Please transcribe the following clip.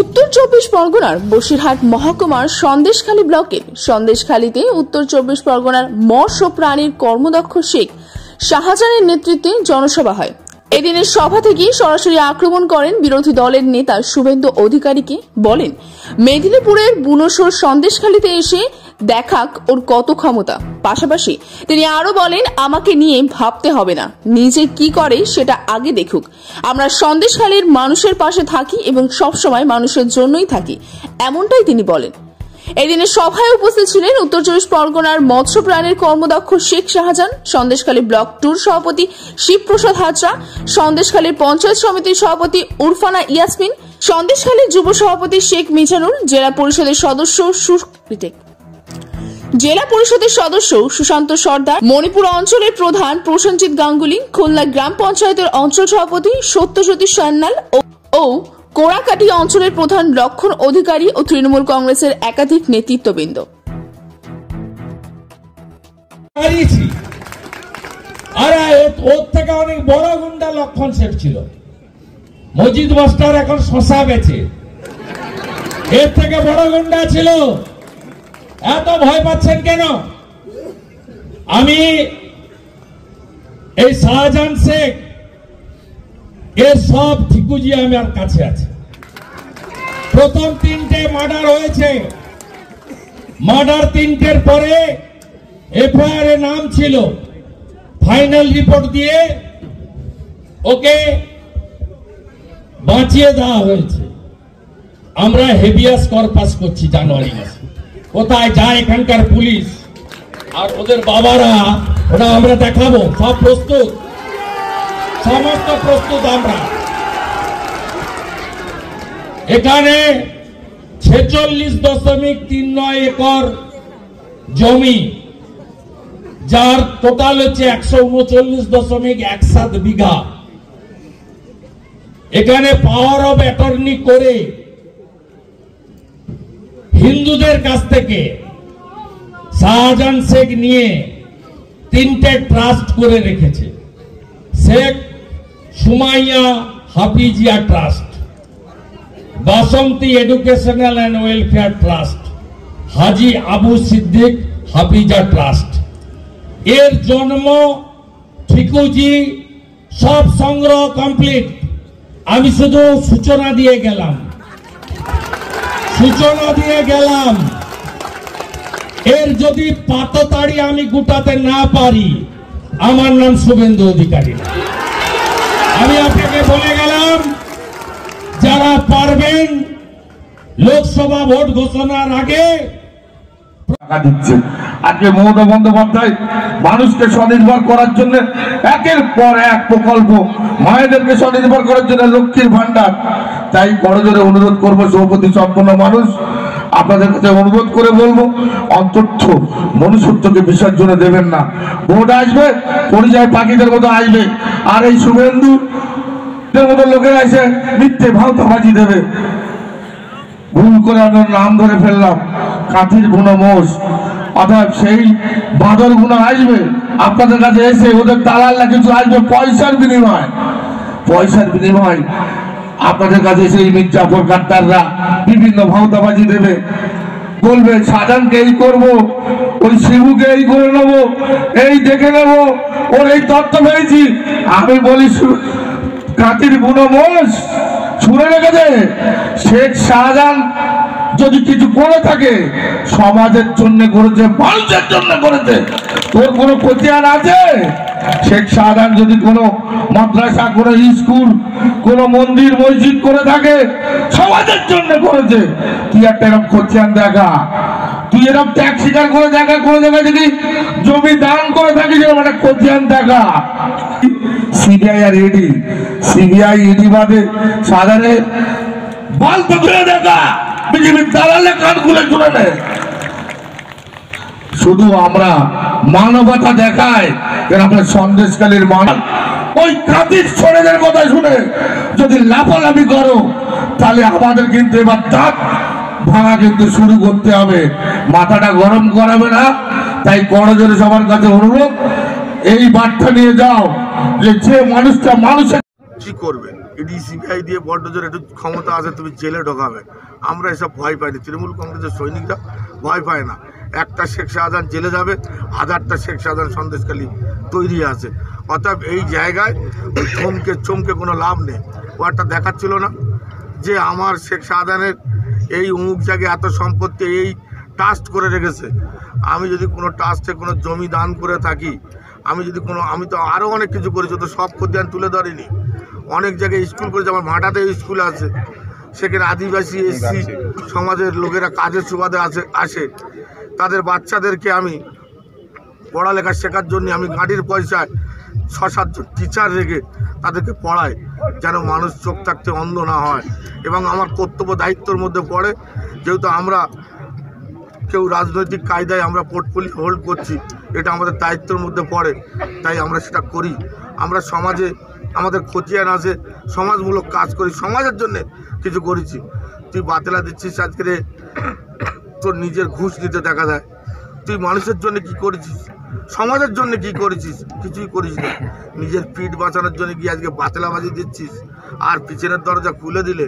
উত্তর চব্বিশ পরগনার বসিরহাট মহকুমার সন্দেশখালী ব্লকের সন্দেশখালীতে উত্তর চব্বিশ পরগনার মৎস্য প্রাণীর কর্মদক্ষ শেখ শাহজাহানের নেতৃত্বে জনসভা হয়। এদিনের সভা থেকে সরাসরি আক্রমণ করেন বিরোধী দলের নেতা শুভেন্দু অধিকারীকে, বলেন মেদিনীপুরের বুনোসর সন্দেশখালীতে এসে দেখাক ওর কত ক্ষমতা। পাশাপাশি তিনি আরো বলেন, আমাকে নিয়ে ভাবতে হবে না, নিজে কি করে সেটা আগে দেখুক। আমরা সন্দেশখালীর মানুষের পাশে থাকি এবং সবসময় মানুষের জন্যই থাকি, এমনটাই তিনি বলেন। এদিনের সভায় উপস্থিত ছিলেন উত্তর চব্বিশ পরগনার মৎস্য প্রাণীর কর্মদক্ষ শেখ শাহজাহান, সন্দেশখালী ব্লক টুর সভাপতি শিবপ্রসাদ হাজরা, সন্দেশখালীর পঞ্চায়েত সমিতির সভাপতি উরফানা ইয়াসমিন, সন্দেশখালীর যুব সভাপতি শেখ মিজানুর, জেলা পরিষদের সদস্য সুশান্ত সর্দার, মণিপুর অঞ্চলের প্রধান প্রসেনজিৎ গাঙ্গুলি, খুলনা গ্রাম পঞ্চায়েতের অঞ্চল সভাপতি সত্যজ্যোতি সান্যাল ও কোড়াকাটি অঞ্চলের প্রধান লক্ষণ অধিকারী ও তৃণমূল কংগ্রেসের একাধিক নেতৃত্ববৃন্দ। ওর থেকে অনেক বড় গুন্ডা লক্ষণ শেঠ ছিল, মসজিদ মাস্টার এখন শশা বেচে, এর থেকে বড় গুন্ডা ছিল। এত ভয় পাচ্ছেন কেন? আমি এই শাহজাহান শেখ এর সব ঠিকুজি আমার কাছে আছে। প্রথম 3টে মার্ডার হয়েছে, মার্ডার 3টের পরে এফআইআর এর নাম ছিল, ফাইনাল রিপোর্ট দিয়ে ওকে বাঁচিয়ে দেওয়া হয়েছে। আমরা হেভিয়াস কর্পাস করছি জানুয়ারি মাসে। কোথায় যায় এখানকার পুলিশ আর ওদের বাবারা, ওটা আমরা দেখাবো। সব প্রস্তুত, সমস্ত প্রস্তুত। আমরা এখানে 46.39 একর জমি, যার টোটাল হচ্ছে 139.17 বিঘা। এখানে পাওয়ার অফ অ্যাটর্নি করে হিন্দুদের কাছ থেকে শাহজাহান শেখ নিয়ে 3টে ট্রাস্ট করে রেখেছে। Sheikh Sumaiya Hafizia trust, Basanti educational and welfare trust, Haji Abu Siddique Hafiza trust. এর জন্ম, ঠিকুজি সব সংগ্রহ কমপ্লিট। আমি শুধু সূচনা দিয়ে গেলাম। এর যদি পাততাড়ি আমি গুটাতে না পারি, আমার নাম শুভেন্দু অধিকারী। আমি আপনাকে বলে গেলাম, যারা পারবেন লোকসভা ভোট ঘোষণার আগে টাকা দিচ্ছেন। আজকে মমতা বন্দ্যোপাধ্যায় মানুষকে স্বনির্ভর করার জন্য একের পর এক প্রকল্প, মায়েদেরকে স্বনির্ভর করার জন্য লক্ষ্মীর ভান্ডার। তাই করজোরে অনুরোধ করবো, সভাপতি সম্পন্ন মানুষ, আপনাদের কাছে অনুরোধ করে বলবো, অন্তত মনুষ্যত্বকে বিসর্জনে দেবেন না। ভোট আসবে, পরিযায়ী পাখিদের মতো আসবে, আর এই শুভেন্দু মতো লোকেরা এসে মিথ্যে ভাওতাবাজি দেবে। ভুল করে আমরা নাম ধরে ফেললাম, কাঠির বুনো মোষ, অর্থাৎ সেই বাঁদর গুলো আসবে আপনাদের কাছে এসে, ওদের দালালরা কিছু আসবে পয়সার বিনিময় আপনাদের কাছে এসে মির্জাফর গাদ্দাররা বিভিন্ন ভাওতাবাজি দেবে, বলবে শাহজাহানকে এই করবো, ওই শিবুকে এই করে নেবো, এই দেখে নেবো, ওর এই তথ্য পেয়েছি। আমি বলি, কাঠির বুনো মোষ ছুঁড়ে রেখেছে। শেখ শাহজাহান যদি কিছু করে থাকে, সমাজের জন্য করেছে, মানুষের জন্য করেছে। তোর কোনো খতিয়ান আছে? শেখ শাহজাহান যদি কোনো মাদ্রাসা, কোনো স্কুল, কোনো মন্দির মসজিদ করে থাকে, সমাজের জন্য করেছে। তুই একটা এরকম খতিয়ান দেখা, তুই এরকম ত্যাগ স্বীকার করে দেখা, কোনো জায়গায় যদি জমি দান করে থাকিস, এরকম একটা খতিয়ান দেখা। CBI R E D, CBI ED বাদে শাহজাহানের বাল তো ধরে দেখা, বিজেপির দালালে কান খুলে চলে নেয়। শুধু আমরা মানবতা দেখায়, আপনার সন্দেশকালীর মানুষ ওই কাতির ছোড়েদের কথা শুনে যদি লাফালাফি করো, তাহলে আমাদের কিন্তু এবার দাঁত ভাঙা কিন্তু শুরু করতে হবে। মাথাটা গরম করাবে না। তাই করজোরে সবার কাছে অনুরোধ, এই বার্তা নিয়ে যাও যে মানুষটা মানুষের কি করবেন। ইডি সিবিআই দিয়ে বড্ড জোর একটু ক্ষমতা আছে, তুমি জেলে ঢোকাবে। আমরা এসব ভয় পাইনি, তৃণমূল কংগ্রেসের সৈনিকরা ভয় পায় না। একটা শেখ শাহজাহান জেলে যাবে, 1000টা শেখ শাহজাহান সন্দেশখালী তৈরি আছে। অতএব এই জায়গায় চমকে কোনো লাভ নেই। ও একটা দেখাচ্ছিল না যে আমার শেখ শাহজাহানের এই অমুক জায়গায় এত সম্পত্তি, এই ট্রাস্ট করে রেখেছে। আমি যদি কোনো ট্রাস্টে কোনো জমি দান করে থাকি, আমি তো আরও অনেক কিছু করেছি, তো সব খতিয়ান তুলে ধরিনি। অনেক জায়গায় স্কুল করেছি, আমার ভাটাতে স্কুল আছে, সেখানে আদিবাসী এসসি সমাজের লোকেরা কাজের সুবাদে আসে। তাদের বাচ্চাদেরকে আমি পড়ালেখা শেখার জন্য আমি গাড়ির পয়সায় 6-7 জন টিচার রেখে তাদেরকে পড়াই, যেন মানুষ চোখ থাকতে অন্ধ না হয়। এবং আমার কর্তব্য দায়িত্বের মধ্যে পড়ে, যেহেতু আমরা কেউ রাজনৈতিক কায়দায় আমরা পোর্টফোলিও হোল্ড করছি, এটা আমাদের দায়িত্বের মধ্যে পড়ে, তাই আমরা সেটা করি। আমরা সমাজে আমাদের খতিয়ান আছে, সমাজমূলক কাজ করি, সমাজের জন্য কিছু করেছি। তুই বাতেলা দিচ্ছিস, আজকে তোর নিজের ঘুষ নিতে দেখা যায়। তুই মানুষের জন্য কি করেছিস, সমাজের জন্য কি করেছিস? কিছুই করিস না। নিজের পিঠ বাঁচানোর জন্য কি আজকে বাতেলাবাজি দিচ্ছিস? আর পিছনের দরজা খুলে দিলে